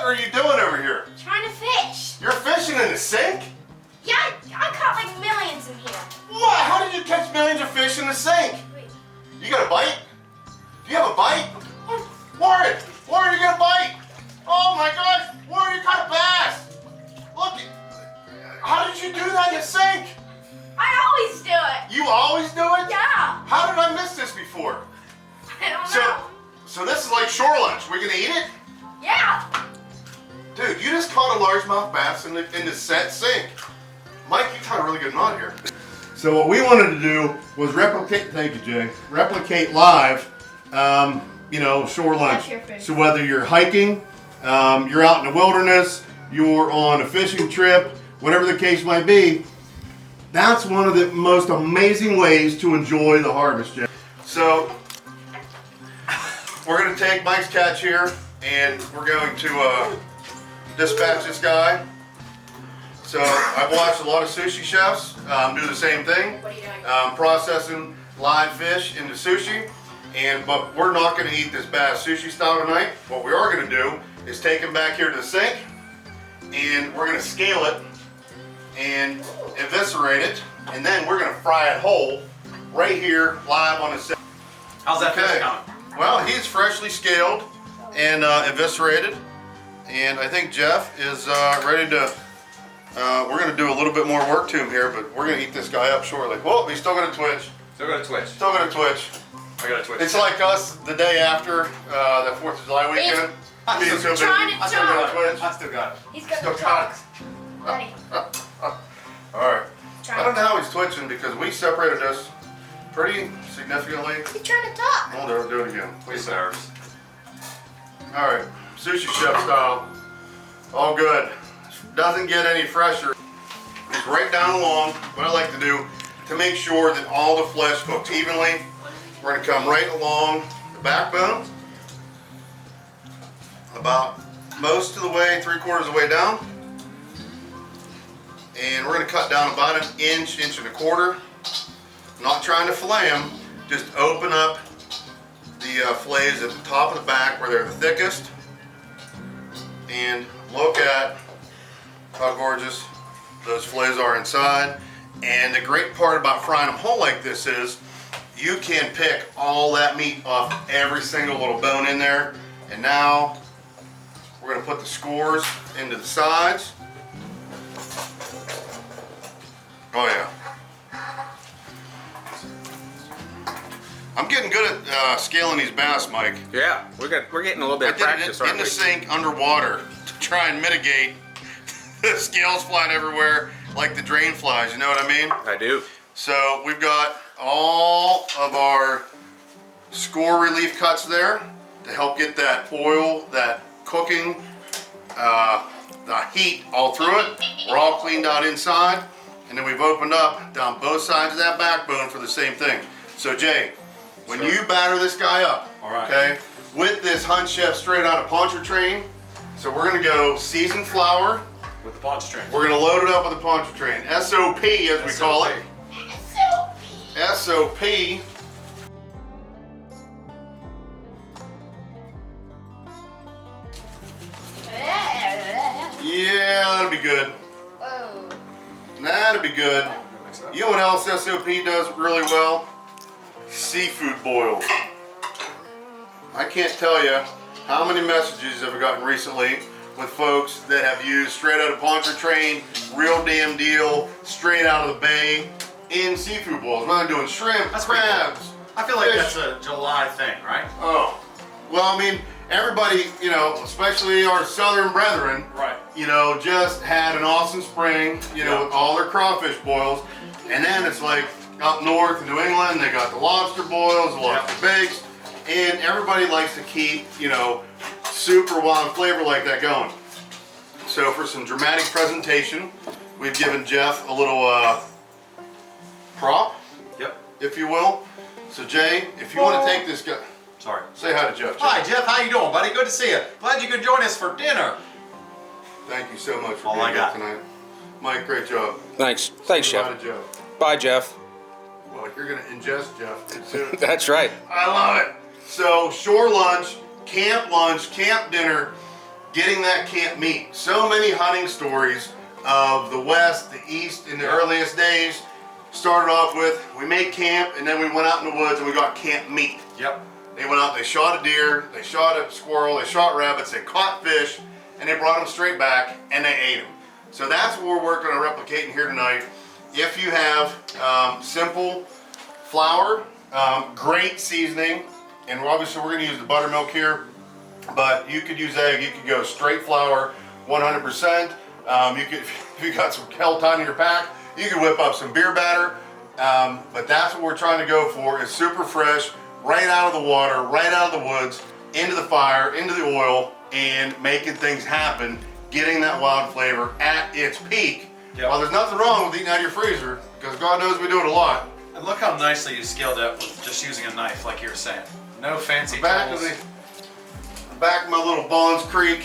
what are you doing over here? Trying to fish. You're fishing in the sink? Yeah, I caught like millions in here. What? How did you catch millions of fish in the sink? Wait. You got a bite? Do you have a bite? Warren, you got a bite? Oh my gosh, Warren, you caught a bass. Look, how did you do that in the sink? I always do it. You always do it? Yeah. How did I miss this before? I don't know. So this is like shore lunch. We're gonna eat it? Yeah. Dude, you just caught a largemouth bass in the set sink. Mike, you caught a really good knot here. So what we wanted to do was replicate, thank you Jay, replicate live, you know, shore lunch. So whether you're hiking, you're out in the wilderness, you're on a fishing trip, whatever the case might be, that's one of the most amazing ways to enjoy the harvest, Jay. So we're going to take Mike's catch here and we're going to dispatch this guy. So I've watched a lot of sushi chefs do the same thing, What are you doing? processing live fish into sushi. But we're not going to eat this bass sushi style tonight. What we are going to do is take him back here to the sink and we're going to scale it and eviscerate it, and then we're going to fry it whole right here live on the sink. How's that fish coming? Well, he's freshly scaled and eviscerated, and I think Jeff is ready to, we're going to do a little bit more work to him here, but we're going to eat this guy up shortly. Whoa, he's still going to twitch. Still got a twitch. Still going to twitch. I got a twitch. It's like us the day after the 4th of July weekend. Being so busy. Trying to I still got it. He's gonna Still talk. got Ready. Alright. Trying I don't to know how he's twitching because we separated us pretty significantly. He's trying to talk. Hold on, do it again. Please, sirs. Alright, sushi chef style. All good. Doesn't get any fresher. It's right down along. What I like to do to make sure that all the flesh cooks evenly, we're going to come right along the backbone, about most of the way, 3/4 of the way down. And we're going to cut down about an inch, inch and a quarter. Not trying to fillet them, just open up the fillets at the top of the back where they're the thickest. And look at how gorgeous those fillets are inside. And the great part about frying them whole like this is you can pick all that meat off every single little bone in there. And now we're going to put the skewers into the sides. Oh yeah. I'm getting good at scaling these bass, Mike. Yeah, we're getting a little bit of practice, in aren't the we? sink underwater to try and mitigate the scales flying everywhere like the drain flies, you know what I mean? I do. So we've got all of our score relief cuts there to help get that oil, that cooking, the heat all through it. We're all cleaned out inside, and then we've opened up down both sides of that backbone for the same thing. So Jay, when you batter this guy up, okay, with this HuntChef Straight Outta Pontchartrain, so we're gonna go seasoned flour. With the Pontchartrain. We're gonna load it up with the Pontchartrain. SOP as we call it. SOP. Yeah, that'll be good. Oh. That'll be good. You know what else SOP does really well? Seafood boils. I can't tell you how many messages I've gotten recently with folks that have used Straight Outta Pontchartrain, real damn deal, straight out of the bay in seafood boils. We're not doing shrimp, crabs. I feel like fish. that's a July thing, right? Oh, well, I mean, everybody, you know, especially our southern brethren, Right. you know, just had an awesome spring, you know, with all their crawfish boils. And then it's like up north in New England, they got the lobster boils, the lobster bakes, and everybody likes to keep, you know, super wild flavor like that going. So for some dramatic presentation, we've given Jeff a little prop, if you will. So Jay, if you want to take this guy, Sorry. say hi to Jeff. Hi Jeff, how you doing, buddy? Good to see you. Glad you could join us for dinner. Thank you so much for All being I here got. tonight. Mike, great job. Thanks, Say Chef. hi to Jeff. Bye, Jeff. Well, you're gonna ingest Jeff soon. That's right. I love it. So shore lunch, camp dinner, getting that camp meat. So many hunting stories of the West, the East in the earliest days started off with, we made camp and then we went out in the woods and we got camp meat. Yep. They went out, they shot a deer, they shot a squirrel, they shot rabbits, they caught fish, and they brought them straight back and they ate them. So that's what we're working on replicating here tonight. If you have simple flour, great seasoning, and obviously we're gonna use the buttermilk here, but you could use egg, you could go straight flour, 100%. You could, if you got some Kelton in your pack, you could whip up some beer batter. But that's what we're trying to go for, is super fresh, right out of the water, right out of the woods, into the fire, into the oil, and making things happen, getting that wild flavor at its peak. Yep. Well, there's nothing wrong with eating out of your freezer, because God knows we do it a lot. And look how nicely you scaled up with just using a knife, like you were saying. No fancy Back tools. of my little Bonds Creek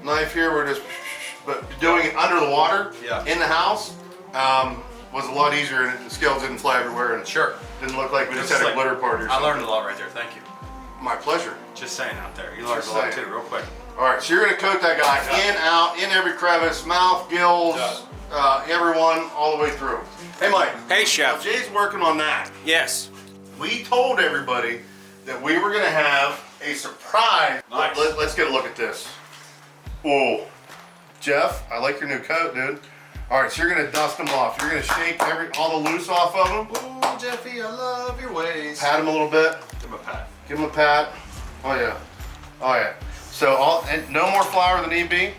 knife here, we're just, but doing it under the water, in the house, was a lot easier, and the scales didn't fly everywhere, and Sure. didn't look like we just This had is a glitter party or I something. learned a lot right there. Thank you. My pleasure. Just saying out there. You learned Just a lot saying. too, real quick. All right, so you're gonna coat that guy in, out, in every crevice, mouth, gills, everyone, all the way through. Hey, Mike. Hey, Now, chef. Jay's working on that. Yes. We told everybody that we were gonna have a surprise. Nice. Let's get a look at this. Oh, Jeff, I like your new coat, dude. All right, so you're gonna dust them off. You're gonna shake all the loose off of them. Oh, Jeffy, I love your ways. Pat them a little bit. Give him a pat. Give them a pat. Oh yeah. Oh yeah. So and no more flour than need be.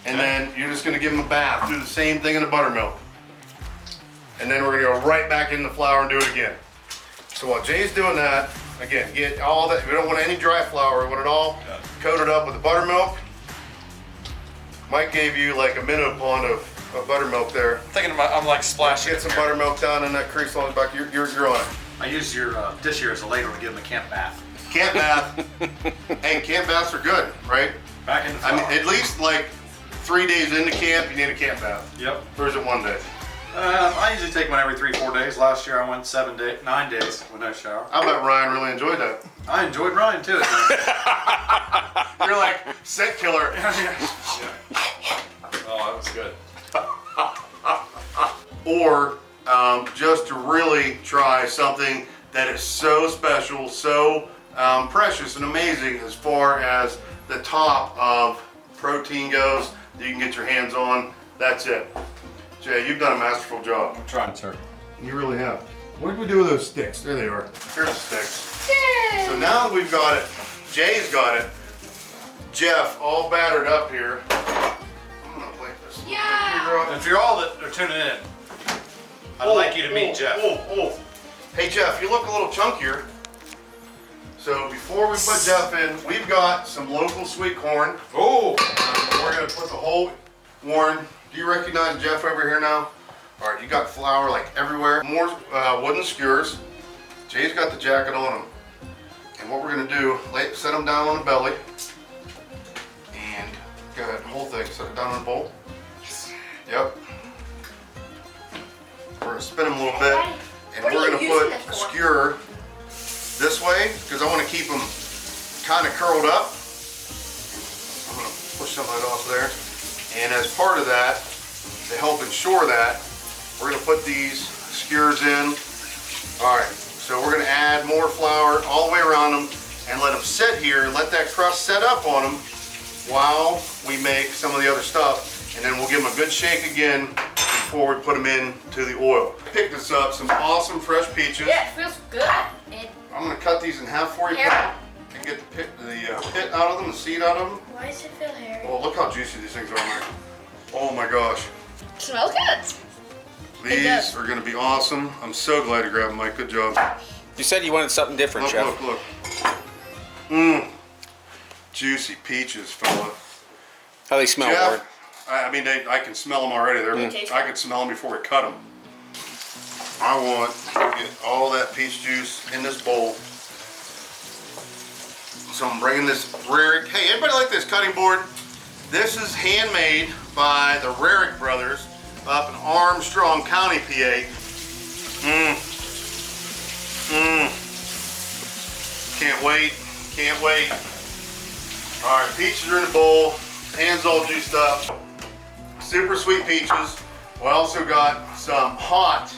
And then you're just gonna give them a bath. Do the same thing in the buttermilk. And then we're gonna go right back in the flour and do it again. So while Jay's doing that, again, get all that. We don't want any dry flour. We want it all coated up with the buttermilk. Mike gave you like a minute pond of buttermilk there. I'm like splashing. Get some buttermilk down in that crease on the back. You're on it. I used your dish here as a ladle to give him a camp bath. Camp bath. Hey, camp baths are good, right? Back in the I flour. mean, at least like 3 days into camp, you need a camp bath. Yep. Or is it 1 day? I usually take one every 3-4 days. Last year I went 9 days with no shower. I bet Ryan really enjoyed that. I enjoyed Ryan too. You're like scent killer. Oh, that was good. Or just to really try something that is so special, so precious and amazing as far as the top of protein goes that you can get your hands on. That's it. Jay, you've done a masterful job. I'm trying, sir. You really have. What did we do with those sticks? There they are. Here's the sticks. So now that we've got it, Jay's got it, Jeff all battered up here. I'm gonna plate this. Yeah. And for all that are tuning in, I'd like you to meet Jeff. Hey Jeff, you look a little chunkier. So before we put Jeff in, we've got some local sweet corn. Oh! We're gonna put the whole Warren. Do you recognize Jeff over here now? All right, you got flour like everywhere. More wooden skewers. Jay's got the jacket on him. And what we're gonna do, set them down on the belly. And go ahead, whole thing, set it down in a bowl. Yep. We're gonna spin them a little bit. And What are we're you gonna using put this for? skewer this way, because I wanna keep them kind of curled up. I'm gonna push some of that off there. And as part of that, to help ensure that, we're gonna put these skewers in. All right, so we're gonna add more flour all the way around them and let them sit here, let that crust set up on them while we make some of the other stuff. And then we'll give them a good shake again before we put them into the oil. Pick this up, some awesome fresh peaches. Yeah, it feels good. I'm gonna cut these in half for you Here. and get the pit out of them, the seed out of them. Why does it feel hairy? Oh, look how juicy these things are, Mike. Oh my gosh. Smells good. These does. are gonna be awesome. I'm so glad you grabbed them, Mike. Good job. You said you wanted something different, Look, chef. look, look. Juicy peaches, fella. How they smell, Warren? Jeff, I mean, I can smell them already. I can smell them before we cut them. I want to get all that peach juice in this bowl. So I'm bringing this Rarick. Hey, anybody like this cutting board? This is handmade by the Rarick brothers up in Armstrong County, PA. Can't wait, can't wait. All All right, peaches are in the bowl. Hands all juiced up. Super sweet peaches. We also got some hot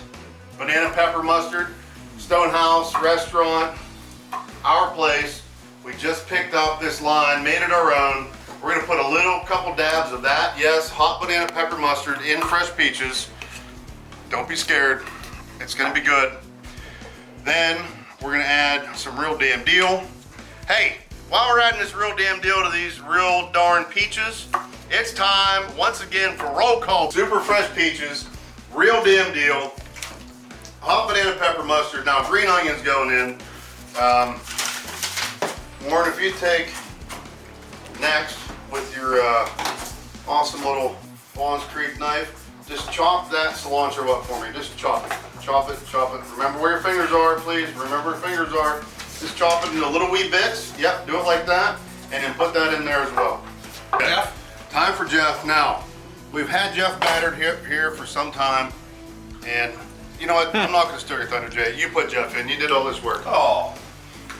banana pepper mustard. Stonehouse Restaurant, our place. We just picked up this line, made it our own. We're gonna put a couple dabs of that. Yes, hot banana pepper mustard in fresh peaches. Don't be scared, it's gonna be good. Then we're gonna add some real damn deal. Hey, while we're adding this real damn deal to these real darn peaches, it's time once again for roll call. Super fresh peaches, real damn deal. Hot banana pepper mustard. Now green onions going in. Warren, if you take next with your awesome little Vaughn's Creek knife, just chop that cilantro up for me. Just chop it. Chop it, chop it. Remember where your fingers are, please. Remember where your fingers are. Just chop it into little wee bits. Yep, do it like that. And then put that in there as well. Okay. Jeff? Time for Jeff. Now, we've had Jeff battered here for some time. And you know what? I'm not going to steal your thunder, Jay. You put Jeff in. You did all this work. Oh.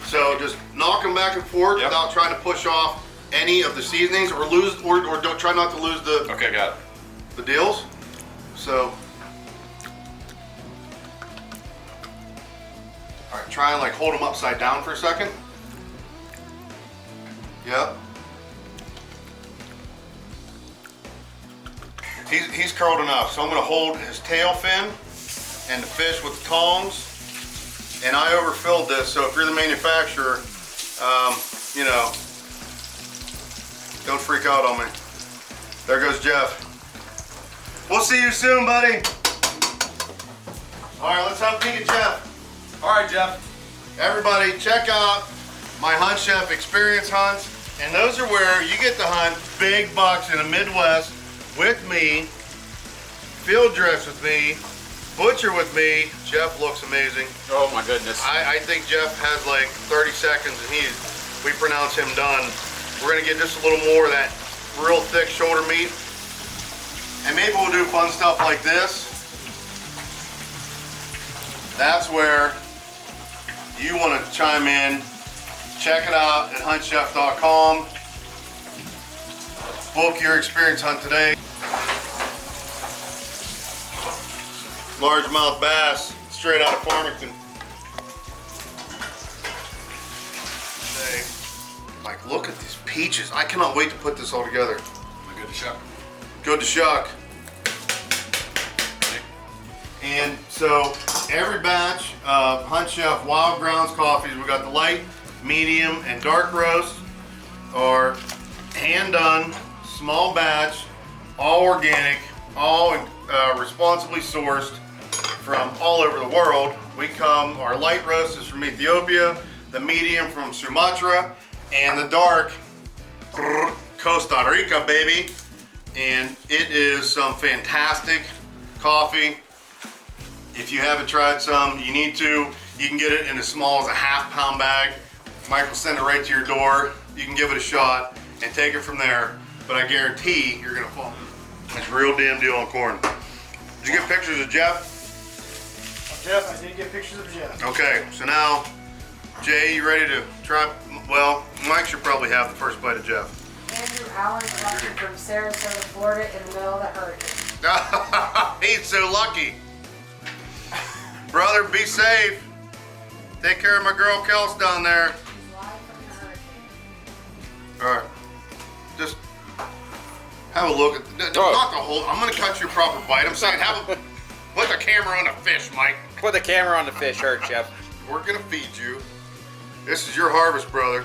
So just knock them back and forth without trying to push off any of the seasonings or don't try not to lose the Okay, got it. the deals. So, all right, try and like hold them upside down for a second. Yep. He's curled enough, so I'm going to hold his tail fin and the fish with the tongs. And I overfilled this, so if you're the manufacturer, you know, don't freak out on me. There goes Jeff. We'll see you soon, buddy. All right, let's have a peek at Jeff. All right, Jeff. Everybody, check out my HuntChef Experience Hunts. And those are where you get to hunt big bucks in the Midwest with me, field dress with me, butcher with me. Jeff looks amazing. Oh my goodness. I think Jeff has like 30 seconds and we pronounce him done. We're gonna get just a little more of that real thick shoulder meat. And maybe we'll do fun stuff like this. That's where you wanna chime in. Check it out at huntchef.com. Book your experience hunt today. Largemouth bass, straight out of Farmington. Like, look at these peaches. I cannot wait to put this all together. Am I good to shuck? Good to shuck. And so every batch of HuntChef Wild Grounds coffees, we got the light, medium, and dark roast, are hand done, small batch, all organic, all responsibly sourced from all over the world. Our light roast is from Ethiopia, the medium from Sumatra, and the dark, Costa Rica, baby. And it is some fantastic coffee. If you haven't tried some, you need to. You can get it in as small as a half-pound bag. Mike will send it right to your door. You can give it a shot and take it from there. But I guarantee you're gonna fall. It's real damn deal on corn. Did you get pictures of Jeff? Jeff, I did get pictures of Jeff. Okay, so now, Jay, you ready to try? Well, Mike should probably have the first bite of Jeff. Andrew Allen's watching from Sarasota, Florida in the middle of the hurricane. He's so lucky. Brother, be safe. Take care of my girl Kels down there. He's live from the hurricane. All right, just have a look at not the whole. I'm gonna cut you a proper bite. I'm saying put the camera on the fish, Mike. Put the camera on the fish, Chef. We're gonna feed you. This is your harvest, brother.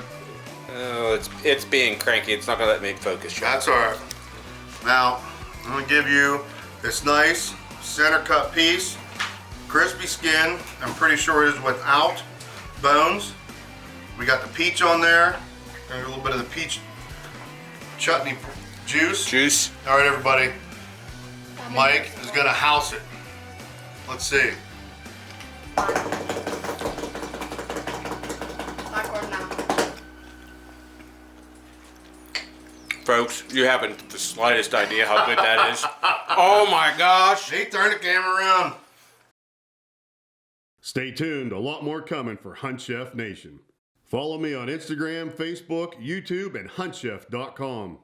Oh, it's being cranky. It's not gonna let me focus, Chef. That's all right. Now I'm gonna give you this nice center cut piece, crispy skin. I'm pretty sure it is without bones. We got the peach on there. Got a little bit of the peach chutney juice. All right, everybody. Mike is gonna house it. Let's see. Backward now. Folks, you haven't the slightest idea how good that is. Oh my gosh. Hey, turn the camera around. Stay tuned, a lot more coming for HuntChef Nation. Follow me on Instagram, Facebook, YouTube, and HuntChef.com.